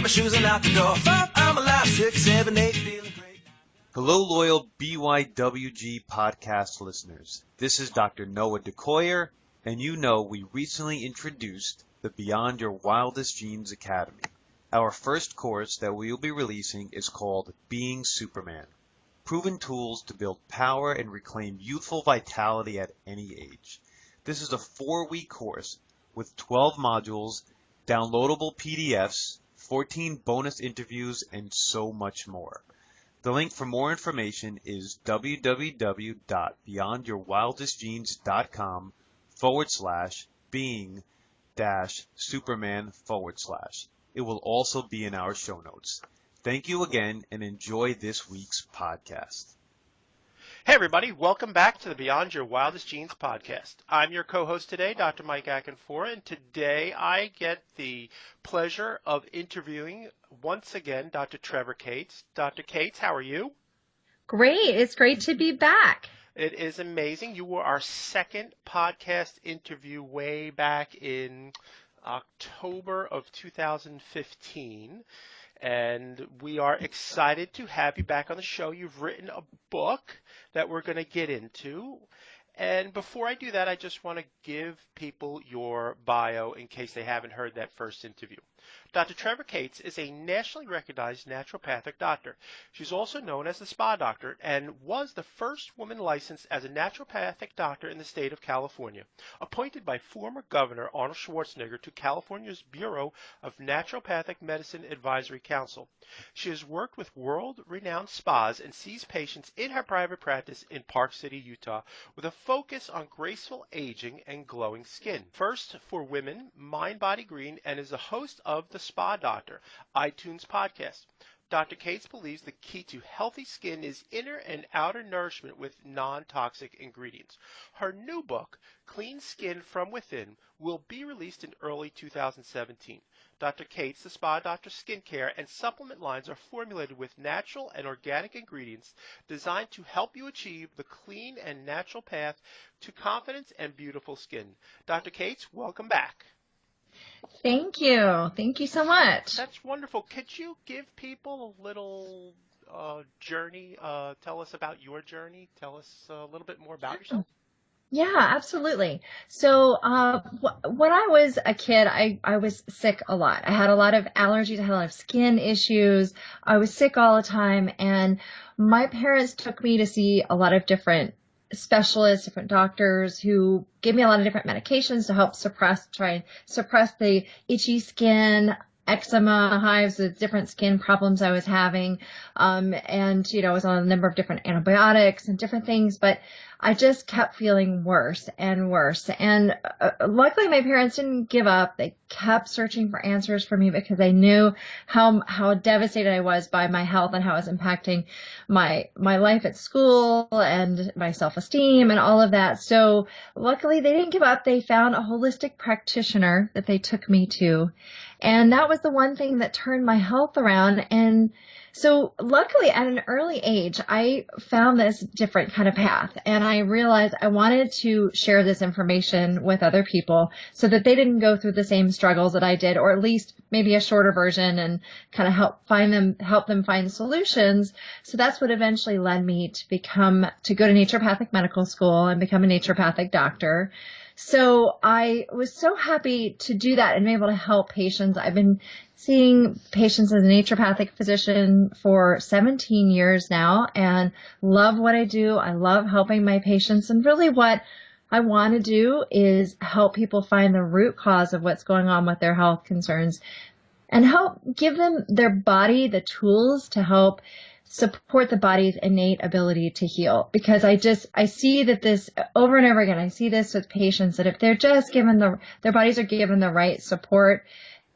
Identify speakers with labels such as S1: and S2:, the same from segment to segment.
S1: my shoes and out the door. 5, I'm alive. 6, 7, 8, feeling great.
S2: Hello, loyal BYWG podcast listeners. This is Dr. Noah DeCoyer, and you know we recently introduced the Beyond Your Wildest Dreams Academy. Our first course that we will be releasing is called Being Superman. Proven tools to build power and reclaim youthful vitality at any age. This is a 4-week course with 12 modules, downloadable PDFs, 14 bonus interviews, and so much more. The link for more information is www.beyondyourwildestdreams.com/being-superman/. It will also be in our show notes. Thank you again and enjoy this week's podcast.
S3: Hey everybody, welcome back to the Beyond Your Wildest Dreams podcast. I'm your co-host today, Dr. Mike Akinfora, and today I get the pleasure of interviewing once again Dr. Trevor Cates. Dr. Cates, how are you?
S4: Great. It's great to be back.
S3: It is amazing. You were our second podcast interview way back in October of 2015. And we are excited to have you back on the show. You've written a book that we're going to get into. And before I do that, I just want to give people your bio in case they haven't heard that first interview. Dr. Trevor Cates is a nationally recognized naturopathic doctor. She's also known as the Spa Doctor and was the first woman licensed as a naturopathic doctor in the state of California, appointed by former Governor Arnold Schwarzenegger to California's Bureau of Naturopathic Medicine Advisory Council. She has worked with world-renowned spas and sees patients in her private practice in Park City, Utah, with a focus on graceful aging and glowing skin. First for women, Mind Body Green, and is the host of the Spa Doctor iTunes podcast. Dr. Cates believes the key to healthy skin is inner and outer nourishment with non-toxic ingredients. Her new book, Clean Skin from Within, will be released in early 2017. Dr. Cates, the Spa Doctor skincare and supplement lines are formulated with natural and organic ingredients designed to help you achieve the clean and natural path to confidence and beautiful skin. Dr. Cates, welcome back.
S4: Thank you. Thank you so much.
S3: That's wonderful. Could you give people a little journey? Tell us about your journey. Tell us a little bit more about yourself.
S4: Yeah, absolutely. So when I was a kid, I was sick a lot. I had a lot of allergies. I had a lot of skin issues. I was sick all the time. And my parents took me to see a lot of different specialists, different doctors who gave me a lot of different medications to help try and suppress the itchy skin, eczema, hives, the different skin problems I was having. And, I was on a number of different antibiotics and different things, but I just kept feeling worse and worse. And luckily my parents didn't give up. They kept searching for answers for me because they knew how devastated I was by my health and how it was impacting my life at school and my self-esteem and all of that. So luckily they didn't give up. They found a holistic practitioner that they took me to. And that was the one thing that turned my health around. And so luckily at an early age, I found this different kind of path, and I realized I wanted to share this information with other people so that they didn't go through the same struggles that I did, or at least maybe a shorter version, and kind of help them find solutions. So that's what eventually led me to go to naturopathic medical school and become a naturopathic doctor. So I was so happy to do that and be able to help patients. I've been seeing patients as a naturopathic physician for 17 years now and love what I do. I love helping my patients, and really what I want to do is help people find the root cause of what's going on with their health concerns and help give them their body the tools to help support the body's innate ability to heal. Because I see that this over and over again. I see this with patients that if they're just given their bodies are given the right support,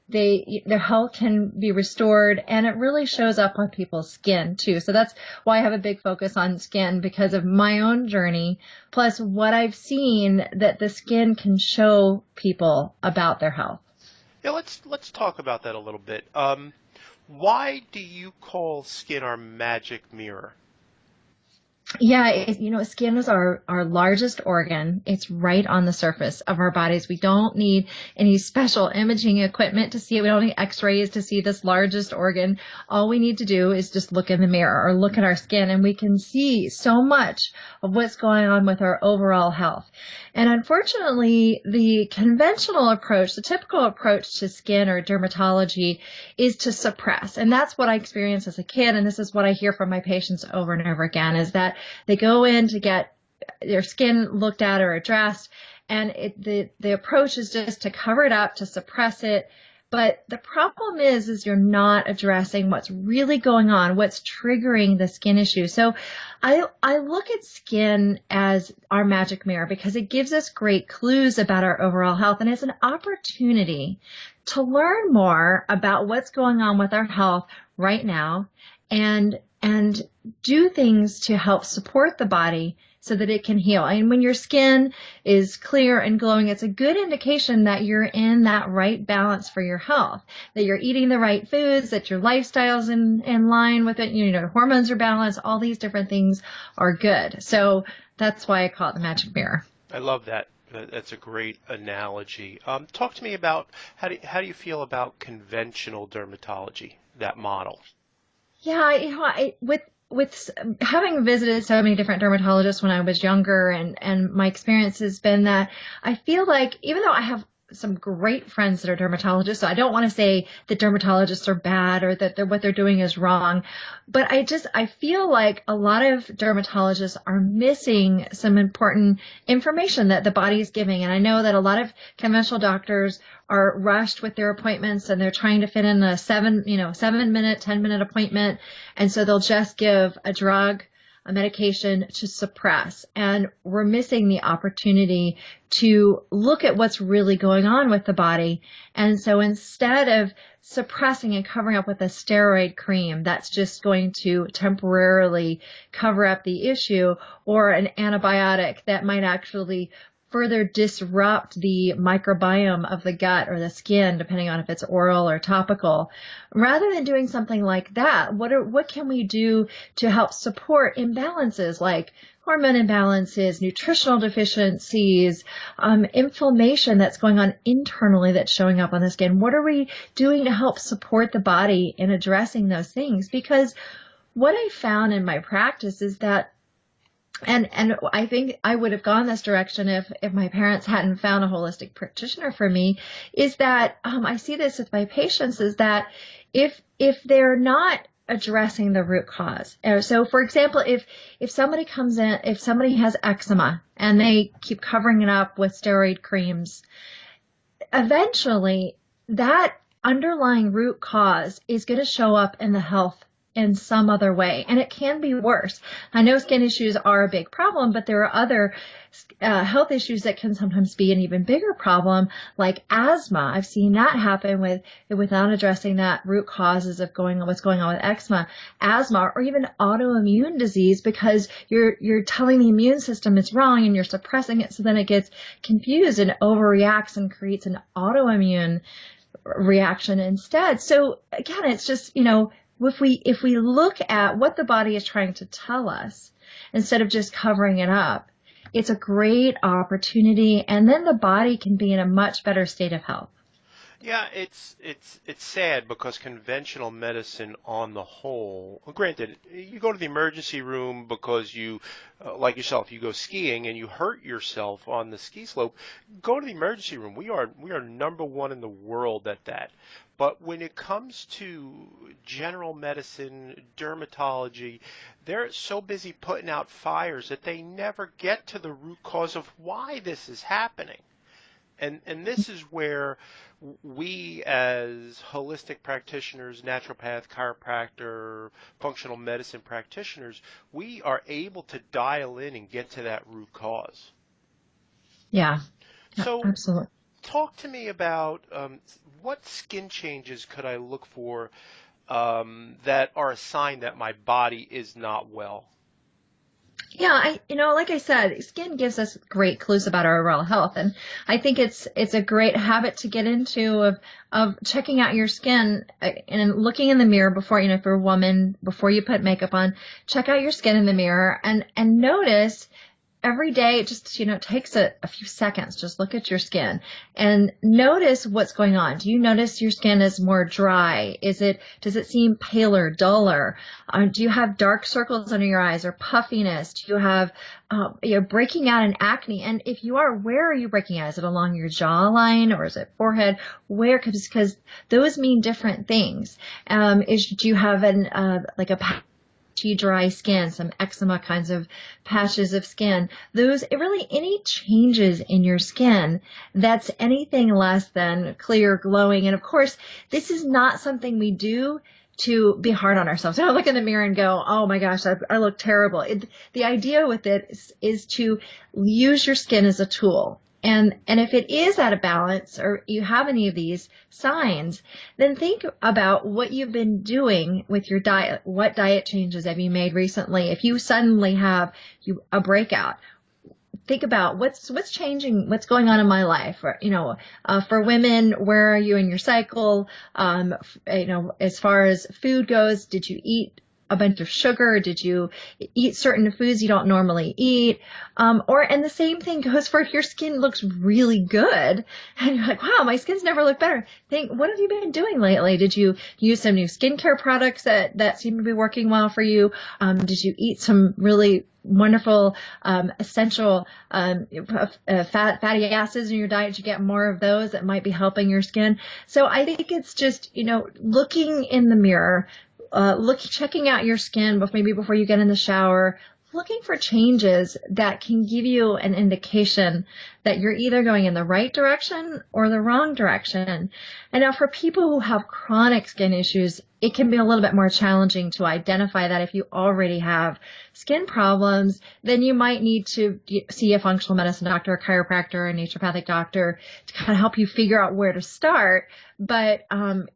S4: their health can be restored, and it really shows up on people's skin too. So that's why I have a big focus on skin, because of my own journey, plus what I've seen that the skin can show people about their health.
S3: Yeah, let's talk about that a little bit. Why do you call skin our magic mirror?
S4: Yeah, skin is our largest organ. It's right on the surface of our bodies. We don't need any special imaging equipment to see it. We don't need x-rays to see this largest organ. All we need to do is just look in the mirror or look at our skin, and we can see so much of what's going on with our overall health. And unfortunately, the conventional approach, the typical approach to skin or dermatology is to suppress. And that's what I experienced as a kid. And this is what I hear from my patients over and over again, is that they go in to get their skin looked at or addressed, and the approach is just to cover it up, to suppress it. But the problem is you're not addressing what's really going on, what's triggering the skin issue. So I look at skin as our magic mirror because it gives us great clues about our overall health, and it's an opportunity to learn more about what's going on with our health right now and do things to help support the body so that it can heal. And when your skin is clear and glowing, it's a good indication that you're in that right balance for your health, that you're eating the right foods, that your lifestyle's in line with it, your hormones are balanced, all these different things are good. So that's why I call it the magic mirror.
S3: I love that. That's a great analogy. Talk to me about how do you feel about conventional dermatology, that model?
S4: Yeah, with having visited so many different dermatologists when I was younger, and my experience has been that I feel like even though I have some great friends that are dermatologists, so I don't want to say that dermatologists are bad or that what they're doing is wrong, but I feel like a lot of dermatologists are missing some important information that the body is giving. And I know that a lot of conventional doctors are rushed with their appointments, and they're trying to fit in a 7-minute, 10-minute appointment. And so they'll just give a drug, a medication to suppress. And we're missing the opportunity to look at what's really going on with the body. And so instead of suppressing and covering up with a steroid cream that's just going to temporarily cover up the issue, or an antibiotic that might actually further disrupt the microbiome of the gut or the skin, depending on if it's oral or topical. Rather than doing something like that, what can we do to help support imbalances like hormone imbalances, nutritional deficiencies, inflammation that's going on internally that's showing up on the skin? What are we doing to help support the body in addressing those things? Because what I found in my practice is that and I think I would have gone this direction if my parents hadn't found a holistic practitioner for me, is that I see this with my patients, is that if they're not addressing the root cause. So for example, if somebody comes in, if somebody has eczema and they keep covering it up with steroid creams, eventually that underlying root cause is going to show up in the health in some other way, and it can be worse. I know skin issues are a big problem, but there are other health issues that can sometimes be an even bigger problem, like asthma. I've seen that happen without addressing that root causes of what's going on with eczema, asthma, or even autoimmune disease, because you're telling the immune system it's wrong and you're suppressing it, so then it gets confused and overreacts and creates an autoimmune reaction instead. So again, it's just, if we look at what the body is trying to tell us instead of just covering it up, it's a great opportunity, and then the body can be in a much better state of health.
S3: Yeah, it's sad because conventional medicine on the whole, well, granted, you go to the emergency room because you, like yourself, you go skiing and you hurt yourself on the ski slope. Go to the emergency room. We are number one in the world at that. But when it comes to general medicine, dermatology, they're so busy putting out fires that they never get to the root cause of why this is happening. And this is where we as holistic practitioners, naturopath, chiropractor, functional medicine practitioners, we are able to dial in and get to that root cause.
S4: Yeah,
S3: So
S4: absolutely.
S3: talk to me about what skin changes could I look for that are a sign that my body is not well?
S4: Yeah, like I said, skin gives us great clues about our overall health, and I think it's a great habit to get into of checking out your skin and looking in the mirror before, if you're a woman, before you put makeup on, check out your skin in the mirror and notice every day. It just, it takes a few seconds. Just look at your skin and notice what's going on. Do you notice your skin is more dry? Does it seem paler, duller? Do you have dark circles under your eyes or puffiness? Do you have, breaking out in acne? And if you are, where are you breaking out? Is it along your jawline or is it forehead? Where? Because those mean different things. Do you have like a dry skin, some eczema kinds of patches of skin, any changes in your skin that's anything less than clear, glowing. And of course, this is not something we do to be hard on ourselves. I don't look in the mirror and go, oh my gosh, I look terrible. The idea with it is to use your skin as a tool. And if it is out of balance or you have any of these signs, then think about what you've been doing with your diet. What diet changes have you made recently? If you suddenly have a breakout, think about what's changing, what's going on in my life. Or, for women, where are you in your cycle? As far as food goes, did you eat a bunch of sugar? Did you eat certain foods you don't normally eat? And the same thing goes for if your skin looks really good and you're like, wow, my skin's never looked better. Think, what have you been doing lately? Did you use some new skincare products that seem to be working well for you? Did you eat some really wonderful, essential, fatty acids in your diet? Did you get more of those that might be helping your skin? So I think it's just, looking in the mirror, checking out your skin maybe before you get in the shower, looking for changes that can give you an indication that you're either going in the right direction or the wrong direction. And now for people who have chronic skin issues, it can be a little bit more challenging to identify that. If you already have skin problems, then you might need to see a functional medicine doctor, a chiropractor, a naturopathic doctor to kind of help you figure out where to start. But,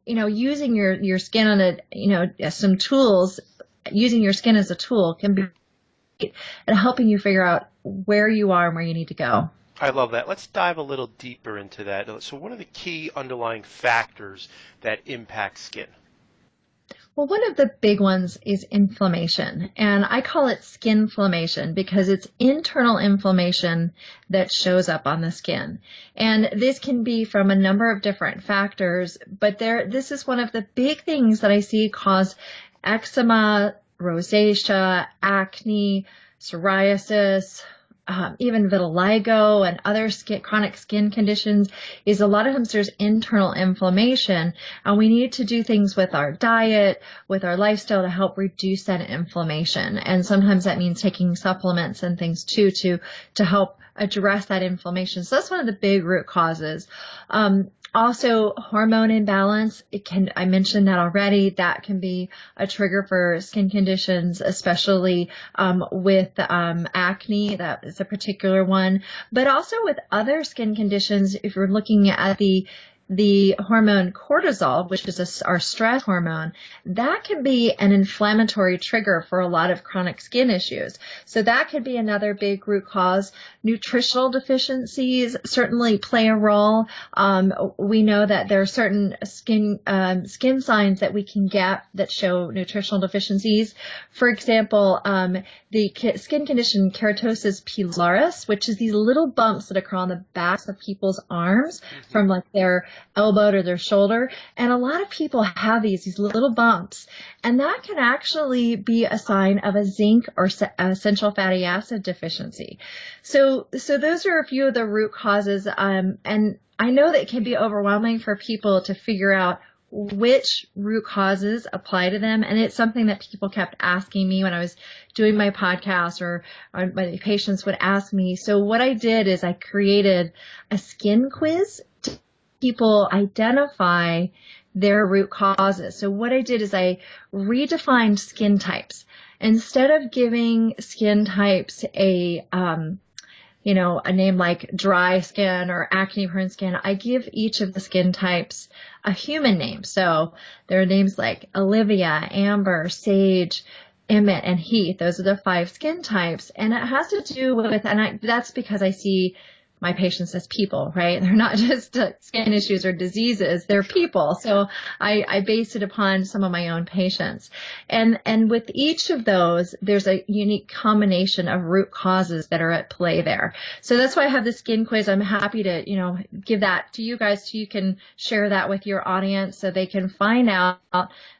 S4: using your skin on some tools, using your skin as a tool can be and helping you figure out where you are and where you need to go.
S3: I love that. Let's dive a little deeper into that. So what are the key underlying factors that impact skin?
S4: Well, one of the big ones is inflammation, and I call it skinflammation because it's internal inflammation that shows up on the skin. And this can be from a number of different factors, but this is one of the big things that I see cause eczema, rosacea, acne, psoriasis, even vitiligo and other chronic skin conditions. Is a lot of times there's internal inflammation, and we need to do things with our diet, with our lifestyle to help reduce that inflammation. And sometimes that means taking supplements and things too to help address that inflammation. So that's one of the big root causes. Also, hormone imbalance. I mentioned that already. That can be a trigger for skin conditions, especially with acne. That is a particular one. But also with other skin conditions, if you're looking at the hormone cortisol, which is our stress hormone, that can be an inflammatory trigger for a lot of chronic skin issues. So that could be another big root cause. Nutritional deficiencies certainly play a role. We know that there are certain skin signs that we can get that show nutritional deficiencies. For example, the skin condition keratosis pilaris, which is these little bumps that occur on the backs of people's arms from like their elbow to their shoulder. And a lot of people have these little bumps, and that can actually be a sign of a zinc or essential fatty acid deficiency. So those are a few of the root causes. And I know that it can be overwhelming for people to figure out which root causes apply to them. And it's something that people kept asking me when I was doing my podcast, or my patients would ask me. So what I did is I created a skin quiz to people identify their root causes. So what I did is I redefined skin types. Instead of giving skin types a name like dry skin or acne-prone skin, I give each of the skin types a human name. So there are names like Olivia, Amber, Sage, emmet, and heat. Those are the 5 skin types. And it has to do with, that's because I see my patients as people, right? They're not just skin issues or diseases, they're people. So I base it upon some of my own patients. And with each of those, there's a unique combination of root causes that are at play there. So that's why I have the skin quiz. I'm happy to, give that to you guys so you can share that with your audience so they can find out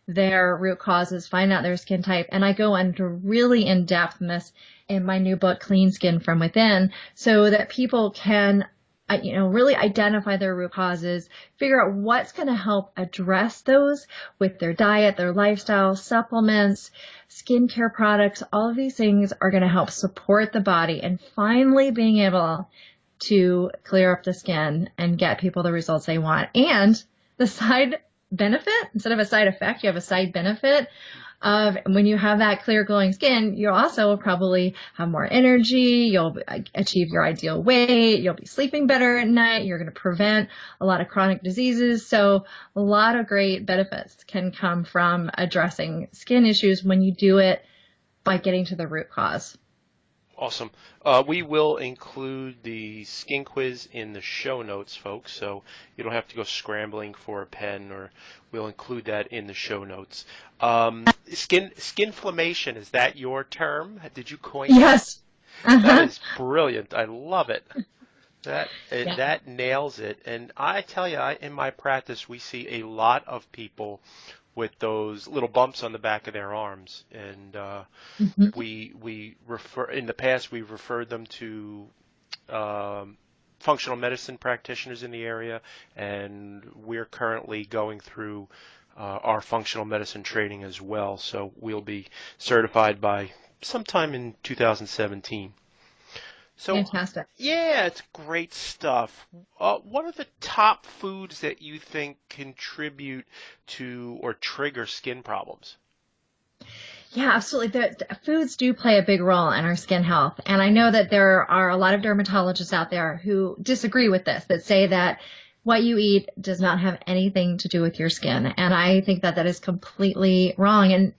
S4: their root causes, find out their skin type. And I go into really in depth in this in my new book, Clean Skin from Within, so that people can, really identify their root causes, figure out what's going to help address those with their diet, their lifestyle, supplements, skincare products. All of these things are going to help support the body and finally being able to clear up the skin and get people the results they want. And the side benefit, instead of a side effect, you have a side benefit of when you have that clear glowing skin, you also will probably have more energy, you'll achieve your ideal weight, you'll be sleeping better at night, you're going to prevent a lot of chronic diseases. So a lot of great benefits can come from addressing skin issues when you do it by getting to the root cause.
S3: Awesome. We will include the skin quiz in the show notes, folks, so you don't have to go scrambling for a pen, or we'll include that in the show notes. Skinflammation, is that your term? Did you coin that?
S4: Yes.
S3: That is brilliant. I love it. That nails it. And I tell you, in my practice, we see a lot of people with those little bumps on the back of their arms, and we refer, in the past we've referred them to functional medicine practitioners in the area, and we're currently going through our functional medicine training as well, so we'll be certified by sometime in 2017. So,
S4: fantastic.
S3: Yeah, it's great stuff. What are the top foods that you think contribute to or trigger skin problems?
S4: Yeah, absolutely. The foods do play a big role in our skin health. And I know that there are a lot of dermatologists out there who disagree with this, that say that what you eat does not have anything to do with your skin. And I think that is completely wrong. And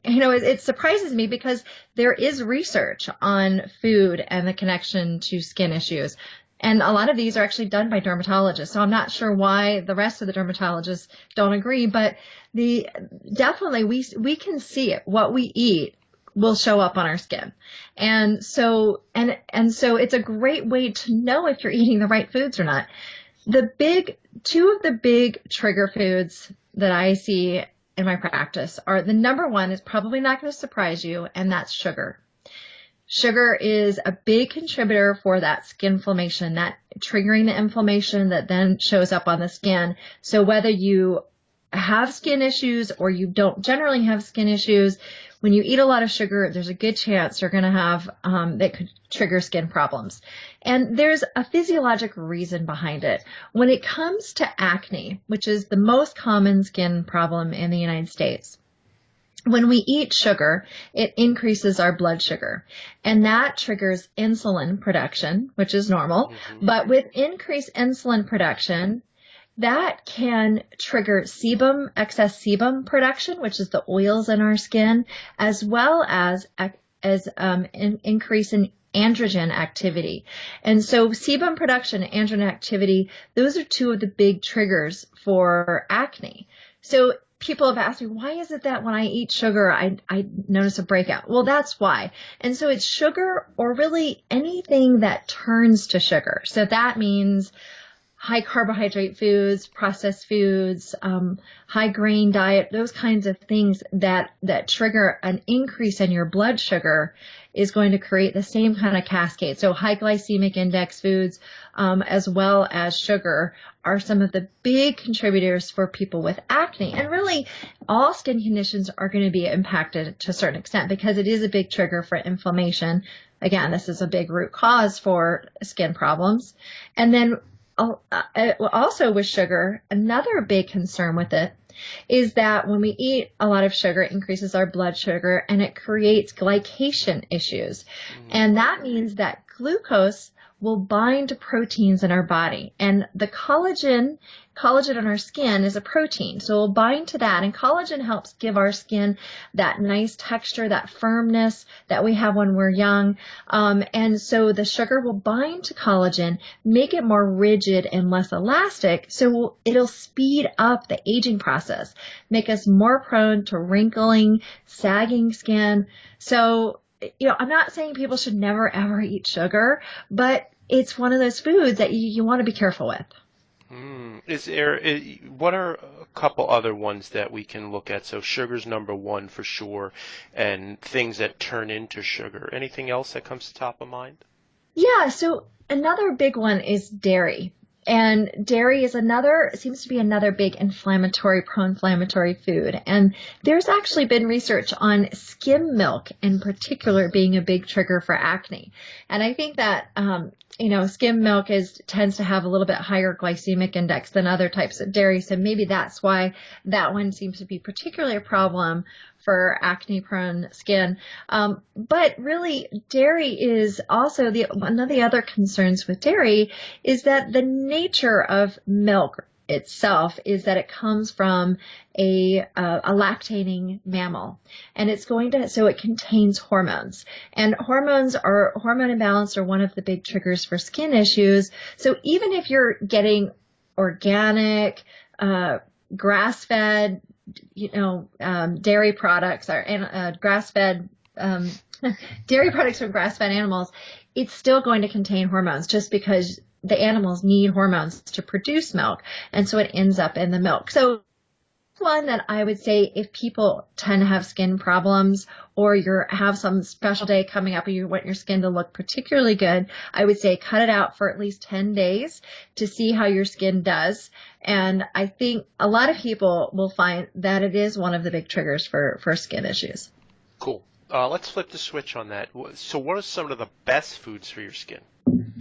S4: it surprises me because there is research on food and the connection to skin issues. And a lot of these are actually done by dermatologists. So I'm not sure why the rest of the dermatologists don't agree, but definitely we can see it. What we eat will show up on our skin. And so it's a great way to know if you're eating the right foods or not. Two of the big trigger foods that I see in my practice are, the number one is probably not going to surprise you, and that's sugar. Sugar is a big contributor for that skin inflammation, that triggering the inflammation that then shows up on the skin. So whether you have skin issues or you don't generally have skin issues, when you eat a lot of sugar, there's a good chance you're going to have that could trigger skin problems. And there's a physiologic reason behind it. When it comes to acne, which is the most common skin problem in the United States, when we eat sugar, it increases our blood sugar, and that triggers insulin production, which is normal. Mm-hmm. But with increased insulin production, that can trigger sebum, excess sebum production, which is the oils in our skin, as well as increase in androgen activity. And so sebum production and androgen activity, those are two of the big triggers for acne. So people have asked me, why is it that when I eat sugar, I notice a breakout? Well, that's why. And so it's sugar, or really anything that turns to sugar. So that means high carbohydrate foods, processed foods, high grain diet, those kinds of things that trigger an increase in your blood sugar is going to create the same kind of cascade. So high glycemic index foods, as well as sugar, are some of the big contributors for people with acne. And really, all skin conditions are going to be impacted to a certain extent because it is a big trigger for inflammation. Again, this is a big root cause for skin problems. And then also with sugar, another big concern with it is that when we eat a lot of sugar, it increases our blood sugar and it creates glycation issues. And that means that glucose will bind to proteins in our body. And the collagen in our skin is a protein. So it'll bind to that. And collagen helps give our skin that nice texture, that firmness that we have when we're young. And so the sugar will bind to collagen, make it more rigid and less elastic. So it'll speed up the aging process, make us more prone to wrinkling, sagging skin. So, I'm not saying people should never ever eat sugar, but it's one of those foods that you want to be careful with.
S3: What are a couple other ones that we can look at? So sugar's number one for sure, and things that turn into sugar. Anything else that comes to top of mind?
S4: Yeah, so another big one is dairy. And dairy seems to be another big pro-inflammatory food. And there's actually been research on skim milk in particular being a big trigger for acne. And I think that, skim milk tends to have a little bit higher glycemic index than other types of dairy. So maybe that's why that one seems to be particularly a problem for acne-prone skin. But really, dairy is also one of the other concerns with dairy is that the nature of milk itself is that it comes from a lactating mammal, and so it contains hormones, and hormone imbalance are one of the big triggers for skin issues. So even if you're getting organic, grass-fed, dairy products grass-fed dairy products from grass-fed animals, it's still going to contain hormones just because the animals need hormones to produce milk, and so it ends up in the milk. So one that I would say if people tend to have skin problems or you have some special day coming up and you want your skin to look particularly good, I would say cut it out for at least 10 days to see how your skin does. And I think a lot of people will find that it is one of the big triggers for skin issues.
S3: Cool. Let's flip the switch on that. So what are some of the best foods for your skin?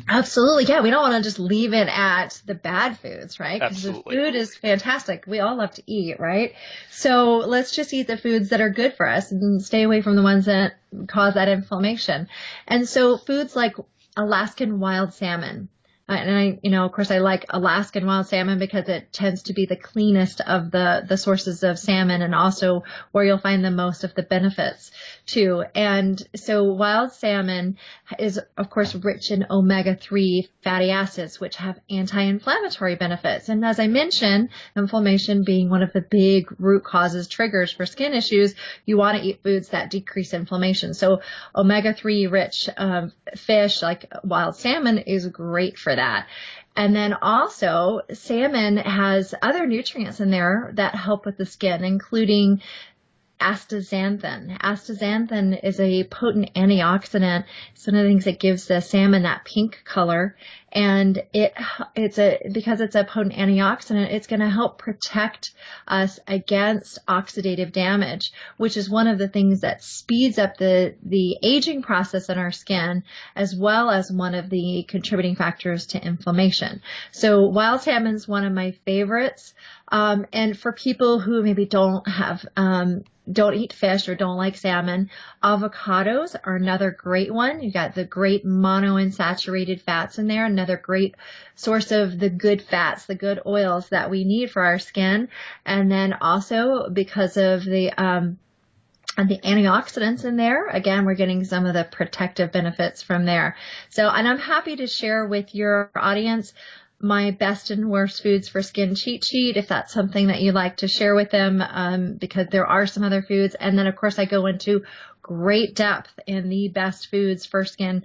S4: Absolutely. Yeah. We don't want to just leave it at the bad foods, right? Because the
S3: Absolutely.
S4: food is fantastic. We all love to eat, right? So let's just eat the foods that are good for us and stay away from the ones that cause that inflammation. And so foods like Alaskan wild salmon. And of course, I like Alaskan wild salmon because it tends to be the cleanest of the sources of salmon and also where you'll find the most of the benefits too. And so wild salmon is, of course, rich in omega-3 fatty acids, which have anti-inflammatory benefits. And as I mentioned, inflammation being one of the big root causes triggers for skin issues, you want to eat foods that decrease inflammation. So omega-3 rich fish like wild salmon is great for that. And then also salmon has other nutrients in there that help with the skin, including astaxanthin. Astaxanthin is a potent antioxidant. It's one of the things that gives the salmon that pink color. And because it's a potent antioxidant, it's going to help protect us against oxidative damage, which is one of the things that speeds up the aging process in our skin, as well as one of the contributing factors to inflammation. So wild salmon is one of my favorites. And for people who maybe don't eat fish or don't like salmon, avocados are another great one. You got the great monounsaturated fats in there, another great source of the good fats, the good oils that we need for our skin. And then also because of the antioxidants in there, again, we're getting some of the protective benefits from there. And I'm happy to share with your audience my best and worst foods for skin cheat sheet, if that's something that you'd like to share with them, because there are some other foods. And then, of course, I go into great depth in the best foods for skin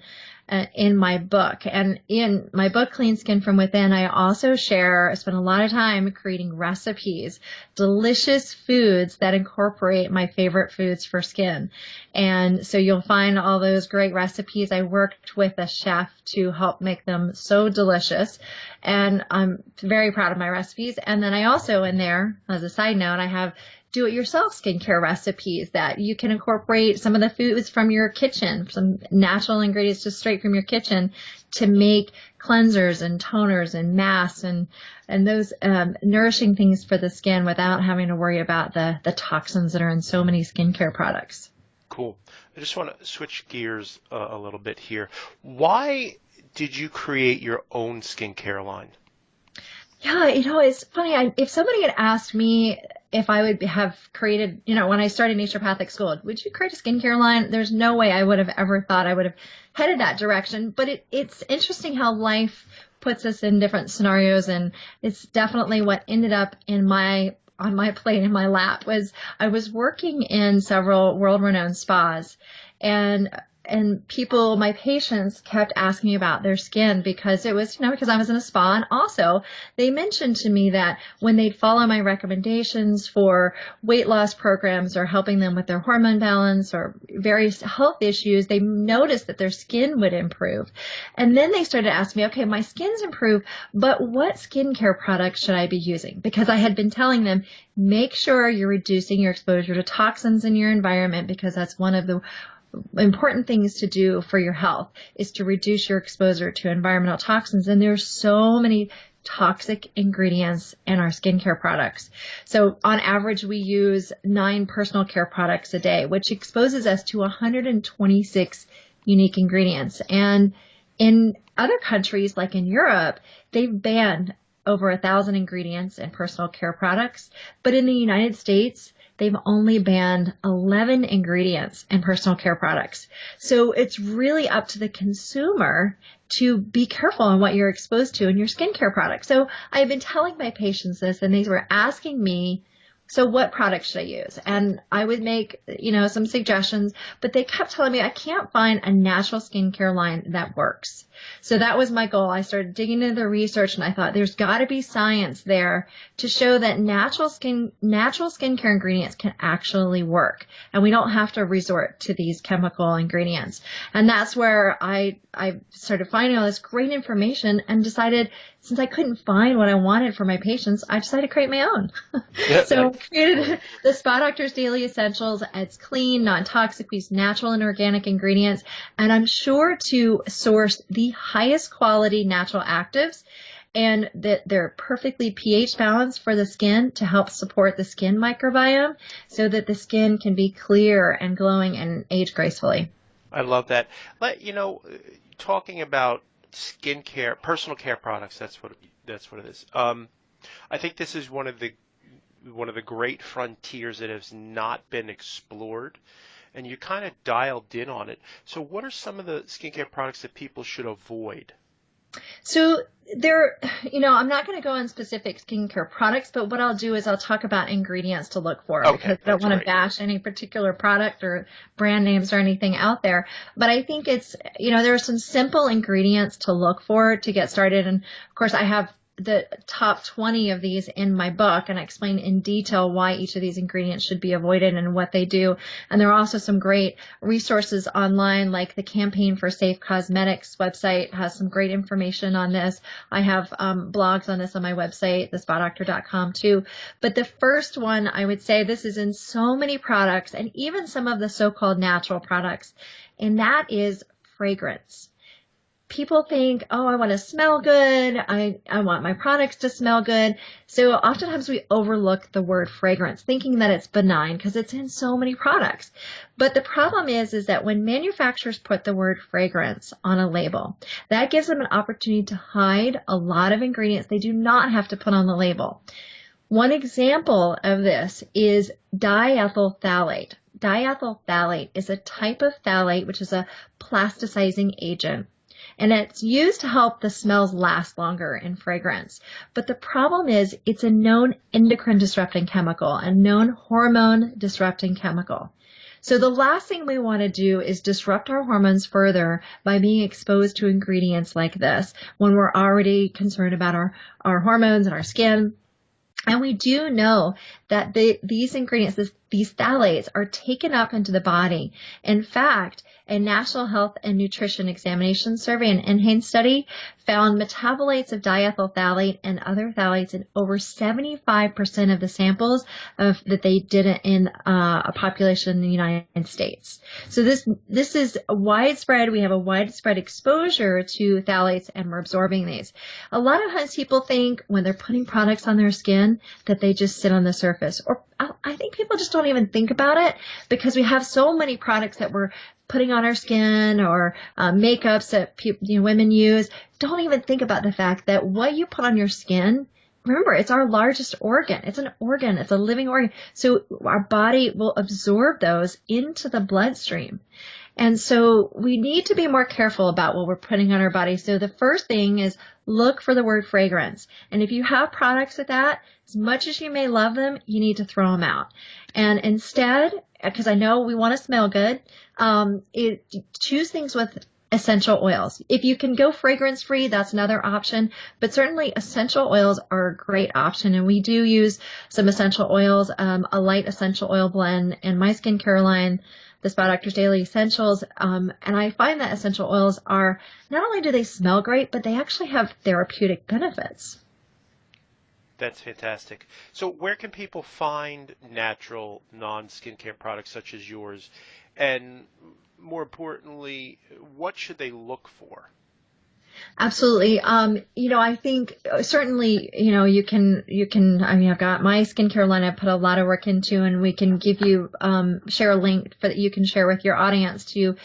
S4: in my book. And in my book, Clean Skin from Within, I also spend a lot of time creating recipes, delicious foods that incorporate my favorite foods for skin. And so you'll find all those great recipes. I worked with a chef to help make them so delicious. And I'm very proud of my recipes. And then I also, in there, as a side note, I have do-it-yourself skincare recipes that you can incorporate some of the foods from your kitchen, some natural ingredients just straight from your kitchen to make cleansers and toners and masks and those nourishing things for the skin without having to worry about the toxins that are in so many skincare products.
S3: Cool. I just want to switch gears a little bit here. Why did you create your own skincare line?
S4: Yeah, it's funny. If somebody had asked me if I would have created, when I started naturopathic school, would you create a skincare line? There's no way I would have ever thought I would have headed that direction. But it's interesting how life puts us in different scenarios, and it's definitely what ended up on my plate in my lap was I was working in several world-renowned spas, and people, my patients kept asking me about their skin because it was, because I was in a spa. And also they mentioned to me that when they'd follow my recommendations for weight loss programs or helping them with their hormone balance or various health issues, they noticed that their skin would improve. And then they started asking me, okay, my skin's improved, but what skincare products should I be using? Because I had been telling them, make sure you're reducing your exposure to toxins in your environment, because that's one of the important things to do for your health is to reduce your exposure to environmental toxins. And there's so many toxic ingredients in our skincare products. So on average, we use 9 personal care products a day, which exposes us to 126 unique ingredients. And in other countries, like in Europe, they've banned over 1,000 ingredients in personal care products. But in the United States, they've only banned 11 ingredients in personal care products. So it's really up to the consumer to be careful on what you're exposed to in your skincare products. So I've been telling my patients this, and they were asking me, so what products should I use? And I would make, some suggestions, but they kept telling me I can't find a natural skincare line that works. So that was my goal. I started digging into the research, and I thought there's got to be science there to show that natural skincare ingredients can actually work, and we don't have to resort to these chemical ingredients. And that's where I started finding all this great information and decided, since I couldn't find what I wanted for my patients, I decided to create my own.
S3: Yeah,
S4: So I created the Spa Doctor's Daily Essentials. It's clean, non-toxic, we use natural and organic ingredients, and I'm sure to source the highest quality natural actives, and that they're perfectly pH balanced for the skin to help support the skin microbiome so that the skin can be clear and glowing and age gracefully.
S3: I love that. Talking about skincare, personal care products, that's what it is. I think this is one of the great frontiers that has not been explored, and you kind of dialed in on it. So what are some of the skincare products that people should avoid?
S4: So I'm not going to go on specific skincare products, but what I'll do is I'll talk about ingredients to look for, because I don't want to bash any particular product or brand names or anything out there. But I think it's, there are some simple ingredients to look for to get started. And of course, I have the top 20 of these in my book, and I explain in detail why each of these ingredients should be avoided and what they do. And there are also some great resources online, like the Campaign for Safe Cosmetics website has some great information on this. I have blogs on this on my website, thespadoctor.com too. But the first one, I would say, this is in so many products, and even some of the so-called natural products, and that is fragrance. People think, oh, I want to smell good. I want my products to smell good. So oftentimes we overlook the word fragrance, thinking that it's benign because it's in so many products. But the problem is that when manufacturers put the word fragrance on a label, that gives them an opportunity to hide a lot of ingredients they do not have to put on the label. One example of this is diethyl phthalate. Diethyl phthalate is a type of phthalate, which is a plasticizing agent. And it's used to help the smells last longer in fragrance. But the problem is it's a known endocrine disrupting chemical, a known hormone disrupting chemical. So the last thing we want to do is disrupt our hormones further by being exposed to ingredients like this when we're already concerned about our hormones and our skin. And we do know that these ingredients, these phthalates, are taken up into the body. In fact, a National Health and Nutrition Examination Survey, an NHANES study, found metabolites of diethyl phthalate and other phthalates in over 75% of the samples that they did in a population in the United States. So this is widespread. We have a widespread exposure to phthalates, and we're absorbing these. A lot of times people think when they're putting products on their skin that they just sit on the surface. Or I think people just don't even think about it because we have so many products that we're putting on our skin or makeups that women use, don't even think about the fact that what you put on your skin, remember, it's our largest organ. It's an organ. It's a living organ. So our body will absorb those into the bloodstream. And so we need to be more careful about what we're putting on our body. So the first thing is look for the word fragrance. And if you have products with that, as much as you may love them, you need to throw them out. And instead, because I know we want to smell good, choose things with essential oils. If you can go fragrance free, that's another option, but certainly essential oils are a great option. And we do use some essential oils, a light essential oil blend in my skincare line, the Spa Doctor's Daily Essentials. And I find that essential oils are, not only do they smell great, but they actually have therapeutic benefits.
S3: That's fantastic. So where can people find natural non-skincare products such as yours? And more importantly, what should they look for?
S4: Absolutely. I think certainly, you can, I've got my skincare line I put a lot of work into, and we can give you, share a link that you can share with your audience to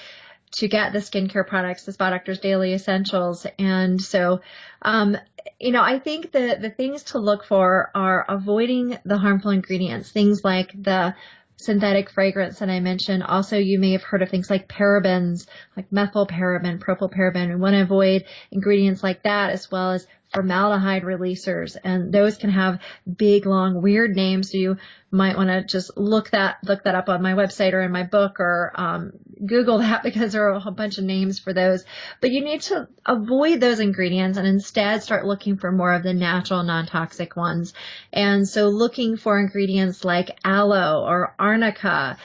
S4: get the skincare products, the Spa Doctor's Daily Essentials. And so, I think the things to look for are avoiding the harmful ingredients, things like the synthetic fragrance that I mentioned. Also, you may have heard of things like parabens, like methylparaben, propylparaben. We want to avoid ingredients like that, as well as formaldehyde releasers. And those can have big, long, weird names. So you might want to just look that up on my website or in my book, or Google that, because there are a whole bunch of names for those. But you need to avoid those ingredients and instead start looking for more of the natural, non-toxic ones. And so looking for ingredients like aloe or arnica,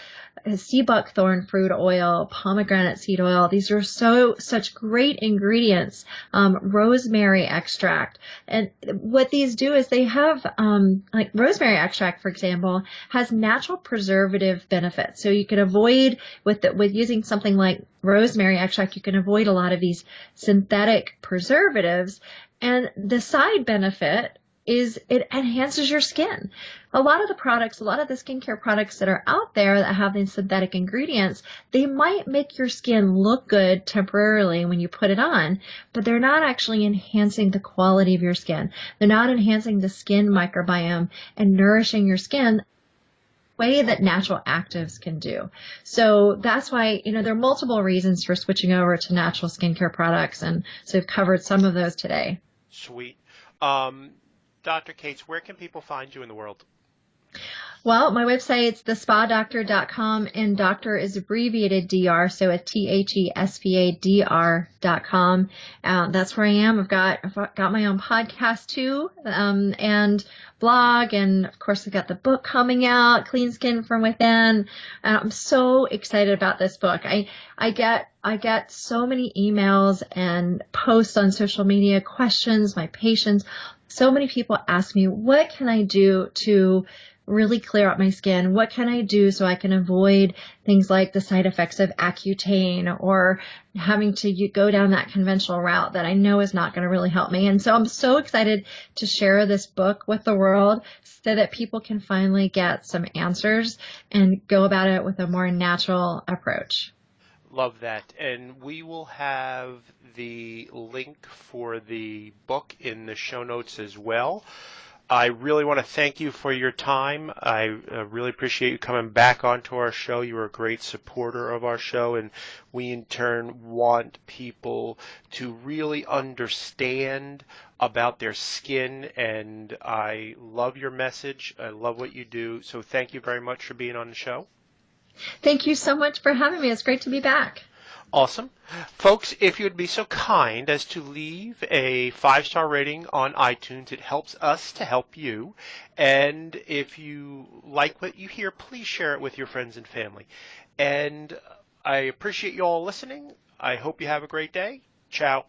S4: sea buckthorn fruit oil, pomegranate seed oil. These are such great ingredients. Rosemary extract. And what these do is they have, like rosemary extract, for example, has natural preservative benefits. So you can avoid with using something like rosemary extract, you can avoid a lot of these synthetic preservatives. And the side benefit is it enhances your skin. A lot of the skincare products that are out there that have these synthetic ingredients, they might make your skin look good temporarily when you put it on, but they're not actually enhancing the quality of your skin. They're not enhancing the skin microbiome and nourishing your skin the way that natural actives can do. So that's why, there are multiple reasons for switching over to natural skincare products. And so we've covered some of those today.
S3: Sweet. Dr. Cates, where can people find you in the world?
S4: Well, my website's thespadoctor.com, and doctor is abbreviated DR, so it's THESPADR.com. That's where I am. I've got my own podcast too, and blog, and of course I've got the book coming out, Clean Skin from Within. I'm so excited about this book. I get so many emails and posts on social media, questions, my patients. So many people ask me, what can I do to really clear up my skin? What can I do so I can avoid things like the side effects of Accutane or having to go down that conventional route that I know is not going to really help me? And so I'm so excited to share this book with the world so that people can finally get some answers and go about it with a more natural approach.
S3: Love that. And we will have the link for the book in the show notes as well. I really want to thank you for your time. I really appreciate you coming back onto our show. You are a great supporter of our show, and we in turn want people to really understand about their skin, and I love your message. I love what you do. So thank you very much for being on the show.
S4: Thank you so much for having me. It's great to be back.
S3: Awesome. Folks, if you would be so kind as to leave a 5-star rating on iTunes, it helps us to help you. And if you like what you hear, please share it with your friends and family. And I appreciate you all listening. I hope you have a great day. Ciao.